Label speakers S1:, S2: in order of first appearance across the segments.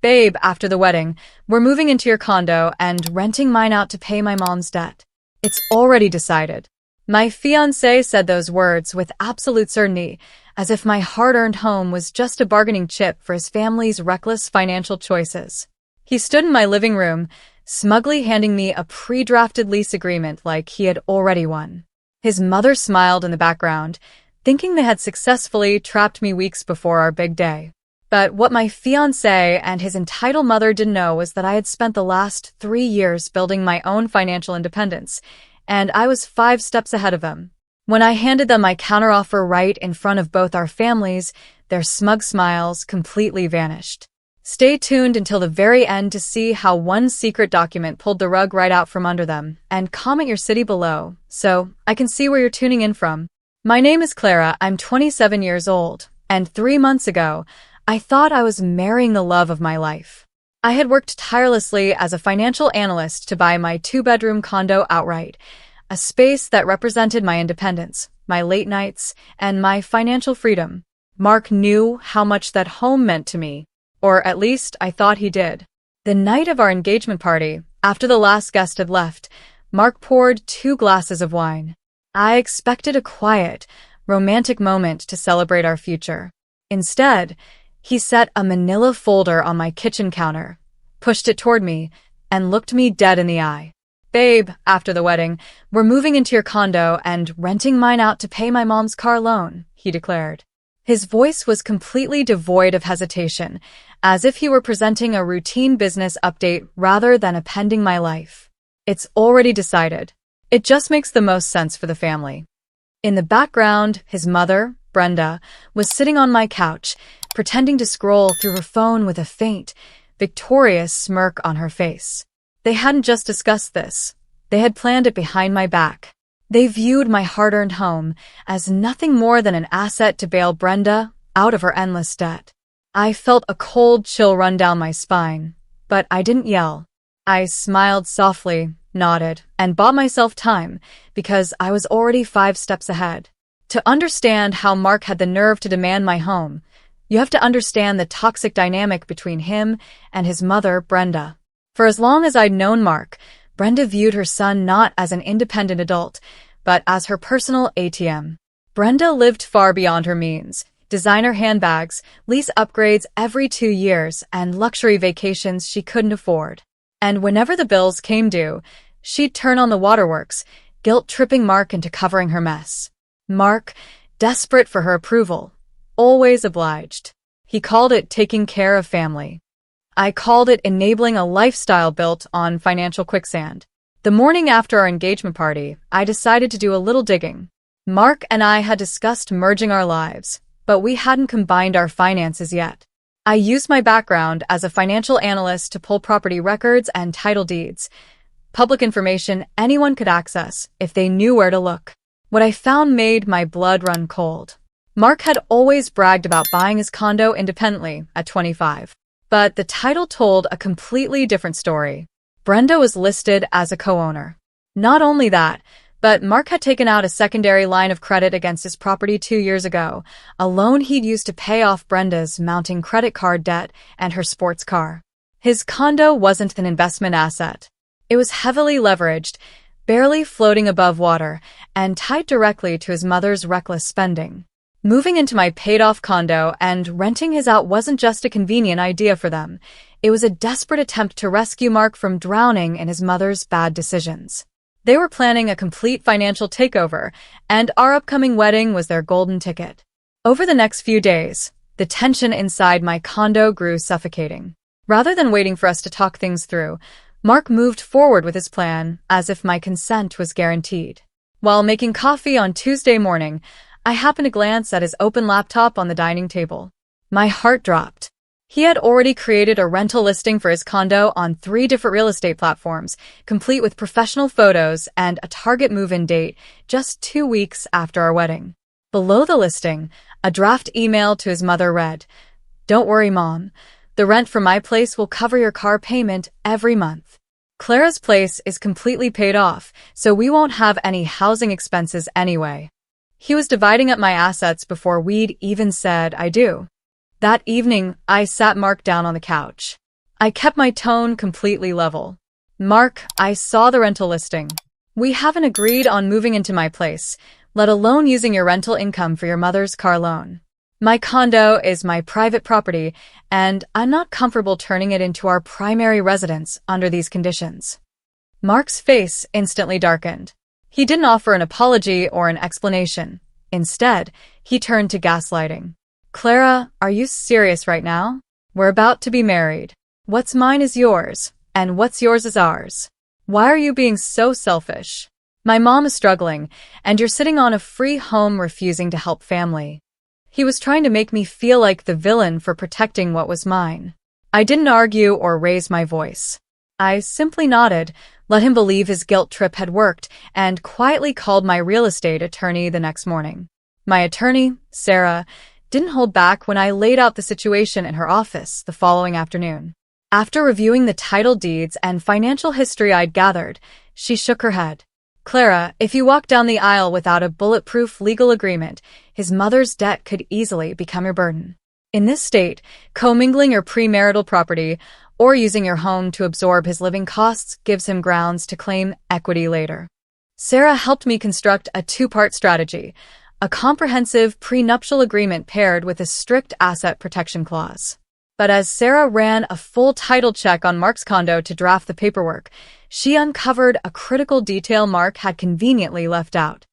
S1: Babe, after the wedding, we're moving into your condo and renting mine out to pay my mom's debt. It's already decided. My fiancé said those words with absolute certainty, as if my hard-earned home was just a bargaining chip for his family's reckless financial choices. He stood in my living room, smugly handing me a pre-drafted lease agreement like he had already won. His mother smiled in the background, thinking they had successfully trapped me weeks before our big day. But what my fiancé and his entitled mother didn't know was that I had spent the last 3 years building my own financial independence, and I was 5 steps ahead of them. When I handed them my counteroffer right in front of both our families, their smug smiles completely vanished. Stay tuned until the very end to see how one secret document pulled the rug right out from under them, and comment your city below, so I can see where you're tuning in from. My name is Clara, I'm 27 years old, and 3 months ago, I thought I was marrying the love of my life. I had worked tirelessly as a financial analyst to buy my 2-bedroom condo outright, a space that represented my independence, my late nights, and my financial freedom. Mark knew how much that home meant to me, or at least I thought he did. The night of our engagement party, after the last guest had left, Mark poured 2 glasses of wine. I expected a quiet, romantic moment to celebrate our future. Instead, he set a manila folder on my kitchen counter, pushed it toward me, and looked me dead in the eye. Babe, after the wedding, we're moving into your condo and renting mine out to pay my mom's car loan, he declared. His voice was completely devoid of hesitation, as if he were presenting a routine business update rather than appending my life. It's already decided. It just makes the most sense for the family. In the background, his mother, Brenda, was sitting on my couch, pretending to scroll through her phone with a faint, victorious smirk on her face. They hadn't just discussed this. They had planned it behind my back. They viewed my hard-earned home as nothing more than an asset to bail Brenda out of her endless debt. I felt a cold chill run down my spine, but I didn't yell. I smiled softly, nodded, and bought myself time because I was already 5 steps ahead. To understand how Mark had the nerve to demand my home, you have to understand the toxic dynamic between him and his mother, Brenda. For as long as I'd known Mark, Brenda viewed her son not as an independent adult, but as her personal ATM. Brenda lived far beyond her means. Designer handbags, lease upgrades every 2 years, and luxury vacations she couldn't afford. And whenever the bills came due, she'd turn on the waterworks, guilt-tripping Mark into covering her mess. Mark, desperate for her approval, always obliged. He called it taking care of family. I called it enabling a lifestyle built on financial quicksand. The morning after our engagement party, I decided to do a little digging. Mark and I had discussed merging our lives, but we hadn't combined our finances yet. I used my background as a financial analyst to pull property records and title deeds, public information anyone could access if they knew where to look. What I found made my blood run cold. Mark had always bragged about buying his condo independently at 25. But the title told a completely different story. Brenda was listed as a co-owner. Not only that, but Mark had taken out a secondary line of credit against his property 2 years ago, a loan he'd used to pay off Brenda's mounting credit card debt and her sports car. His condo wasn't an investment asset. It was heavily leveraged, barely floating above water, and tied directly to his mother's reckless spending. Moving into my paid-off condo and renting his out wasn't just a convenient idea for them. It was a desperate attempt to rescue Mark from drowning in his mother's bad decisions. They were planning a complete financial takeover, and our upcoming wedding was their golden ticket. Over the next few days, the tension inside my condo grew suffocating. Rather than waiting for us to talk things through, Mark moved forward with his plan as if my consent was guaranteed. While making coffee on Tuesday morning, I happened to glance at his open laptop on the dining table. My heart dropped. He had already created a rental listing for his condo on 3 different real estate platforms, complete with professional photos and a target move-in date just 2 weeks after our wedding. Below the listing, a draft email to his mother read, "Don't worry, Mom. The rent for my place will cover your car payment every month. Clara's place is completely paid off, so we won't have any housing expenses anyway." He was dividing up my assets before we'd even said I do. That evening, I sat Mark down on the couch. I kept my tone completely level. Mark, I saw the rental listing. We haven't agreed on moving into my place, let alone using your rental income for your mother's car loan. My condo is my private property, and I'm not comfortable turning it into our primary residence under these conditions. Mark's face instantly darkened. He didn't offer an apology or an explanation. Instead, he turned to gaslighting. Clara, are you serious right now? We're about to be married. What's mine is yours, and what's yours is ours. Why are you being so selfish? My mom is struggling, and you're sitting on a free home refusing to help family. He was trying to make me feel like the villain for protecting what was mine. I didn't argue or raise my voice. I simply nodded, let him believe his guilt trip had worked, and quietly called my real estate attorney the next morning. My attorney, Sarah, didn't hold back when I laid out the situation in her office the following afternoon. After reviewing the title deeds and financial history I'd gathered, she shook her head. Clara, if you walk down the aisle without a bulletproof legal agreement, his mother's debt could easily become your burden. In this state, commingling your premarital property or using your home to absorb his living costs gives him grounds to claim equity later. Sarah helped me construct a two-part strategy, a comprehensive prenuptial agreement paired with a strict asset protection clause. But as Sarah ran a full title check on Mark's condo to draft the paperwork, she uncovered a critical detail Mark had conveniently left out.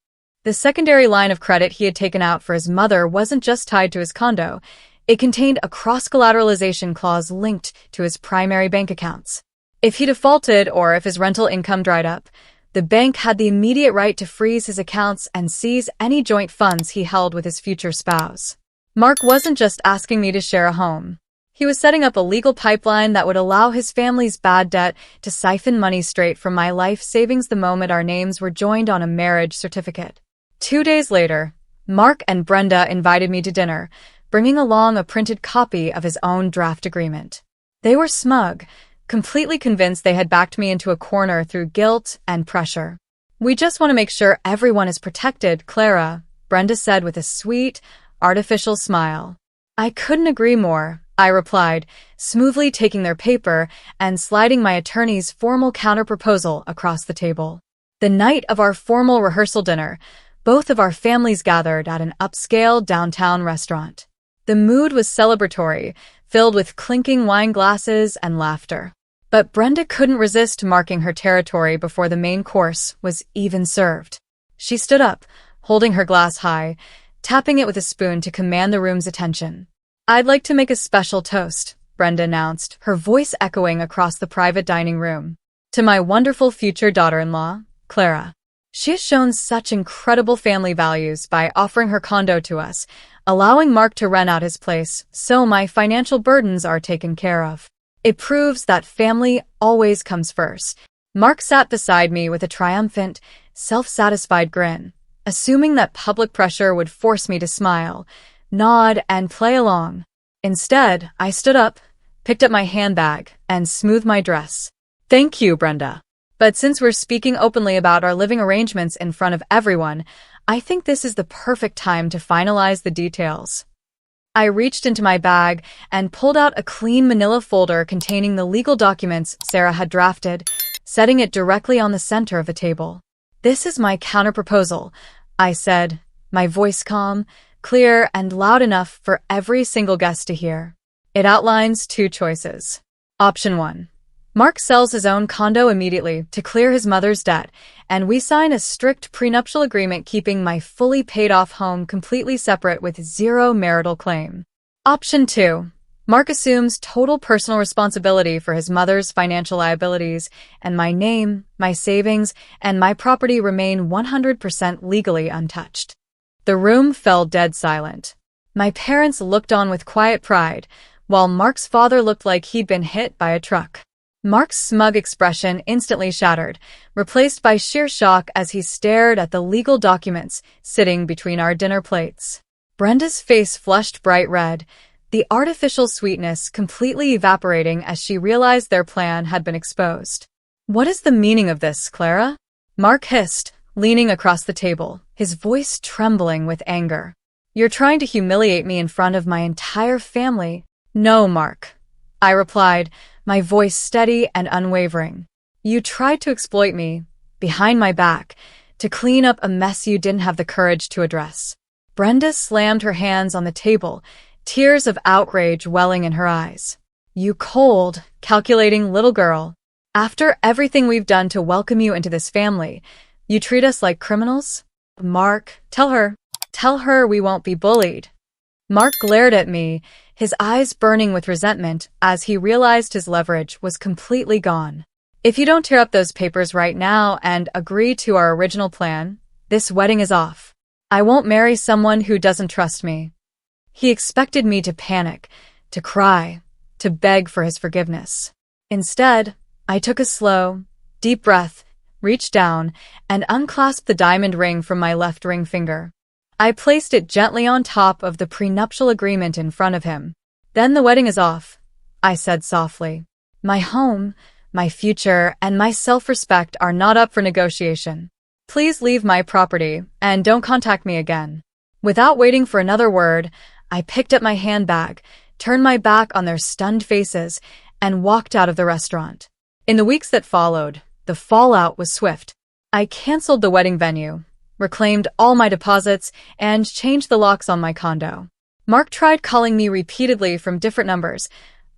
S1: The secondary line of credit he had taken out for his mother wasn't just tied to his condo. It contained a cross-collateralization clause linked to his primary bank accounts. If he defaulted or if his rental income dried up, the bank had the immediate right to freeze his accounts and seize any joint funds he held with his future spouse. Mark wasn't just asking me to share a home. He was setting up a legal pipeline that would allow his family's bad debt to siphon money straight from my life savings the moment our names were joined on a marriage certificate. 2 days later, Mark and Brenda invited me to dinner, bringing along a printed copy of his own draft agreement. They were smug, completely convinced they had backed me into a corner through guilt and pressure. We just want to make sure everyone is protected, Clara, Brenda said with a sweet, artificial smile. I couldn't agree more, I replied, smoothly taking their paper and sliding my attorney's formal counterproposal across the table. The night of our formal rehearsal dinner, both of our families gathered at an upscale downtown restaurant. The mood was celebratory, filled with clinking wine glasses and laughter. But Brenda couldn't resist marking her territory before the main course was even served. She stood up, holding her glass high, tapping it with a spoon to command the room's attention. I'd like to make a special toast, Brenda announced, her voice echoing across the private dining room. To my wonderful future daughter-in-law, Clara. She has shown such incredible family values by offering her condo to us, allowing Mark to rent out his place, so my financial burdens are taken care of. It proves that family always comes first. Mark sat beside me with a triumphant, self-satisfied grin, assuming that public pressure would force me to smile, nod, and play along. Instead, I stood up, picked up my handbag, and smoothed my dress. Thank you, Brenda. But since we're speaking openly about our living arrangements in front of everyone, I think this is the perfect time to finalize the details. I reached into my bag and pulled out a clean manila folder containing the legal documents Sarah had drafted, setting it directly on the center of the table. This is my counterproposal, I said, my voice calm, clear, and loud enough for every single guest to hear. It outlines 2 choices. Option 1. Mark sells his own condo immediately to clear his mother's debt, and we sign a strict prenuptial agreement keeping my fully paid-off home completely separate with 0 marital claim. Option 2. Mark assumes total personal responsibility for his mother's financial liabilities, and my name, my savings, and my property remain 100% legally untouched. The room fell dead silent. My parents looked on with quiet pride, while Mark's father looked like he'd been hit by a truck. Mark's smug expression instantly shattered, replaced by sheer shock as he stared at the legal documents sitting between our dinner plates. Brenda's face flushed bright red, the artificial sweetness completely evaporating as she realized their plan had been exposed. What is the meaning of this, Clara? Mark hissed, leaning across the table, his voice trembling with anger. You're trying to humiliate me in front of my entire family. No, Mark, I replied, my voice steady and unwavering. You tried to exploit me, behind my back, to clean up a mess you didn't have the courage to address. Brenda slammed her hands on the table, tears of outrage welling in her eyes. You cold, calculating little girl. After everything we've done to welcome you into this family, you treat us like criminals? Mark, tell her we won't be bullied. Mark glared at me, his eyes burning with resentment as he realized his leverage was completely gone. If you don't tear up those papers right now and agree to our original plan, this wedding is off. I won't marry someone who doesn't trust me. He expected me to panic, to cry, to beg for his forgiveness. Instead, I took a slow, deep breath, reached down, and unclasped the diamond ring from my left ring finger. I placed it gently on top of the prenuptial agreement in front of him. Then the wedding is off, I said softly. My home, my future, and my self-respect are not up for negotiation. Please leave my property and don't contact me again. Without waiting for another word, I picked up my handbag, turned my back on their stunned faces, and walked out of the restaurant. In the weeks that followed, the fallout was swift. I canceled the wedding venue, reclaimed all my deposits, and changed the locks on my condo. Mark tried calling me repeatedly from different numbers,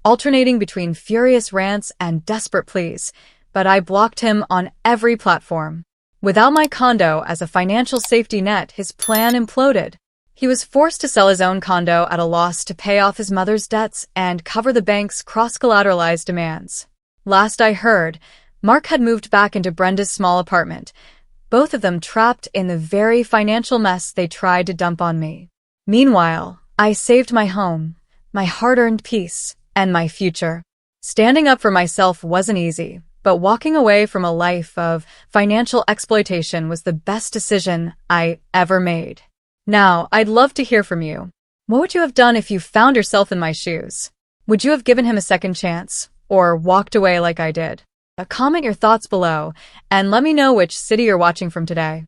S1: alternating between furious rants and desperate pleas, but I blocked him on every platform. Without my condo as a financial safety net, his plan imploded. He was forced to sell his own condo at a loss to pay off his mother's debts and cover the bank's cross-collateralized demands. Last I heard, Mark had moved back into Brenda's small apartment, both of them trapped in the very financial mess they tried to dump on me. Meanwhile, I saved my home, my hard-earned peace, and my future. Standing up for myself wasn't easy, but walking away from a life of financial exploitation was the best decision I ever made. Now, I'd love to hear from you. What would you have done if you found yourself in my shoes? Would you have given him a second chance, or walked away like I did? Comment your thoughts below, and let me know which city you're watching from today.